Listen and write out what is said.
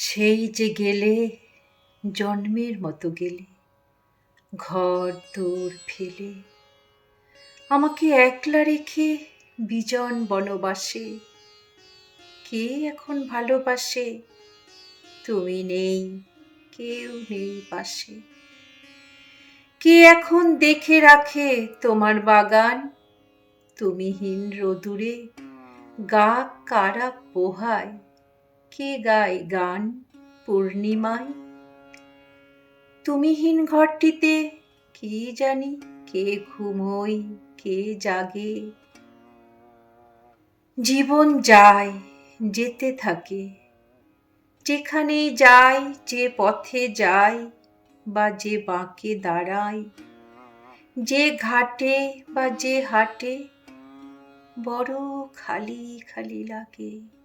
সেই যে গেলে, জন্মের মতো গেলে, ঘর দোর ফেলে, আমাকে একলা রেখে বিজন বনবাসে। কে এখন ভালোবাসে? তুমি নেই, কেউ নেই পাশে। কে এখন দেখে রাখে তোমার বাগান? তুমিহীন রোদুরে গা কারা পোহায়? কে গায় গান পূর্ণিমায়? তুমিহীন ঘরটিতে কি জানি কে ঘুমোয়, কে জাগে। জীবন যায়, যেতে থাকে, যেখানেই যায়, যে পথে যায় বা যে বাঁকে দাঁড়ায়, যে ঘাটে বা যে হাটে, বড় খালি খালি লাগে।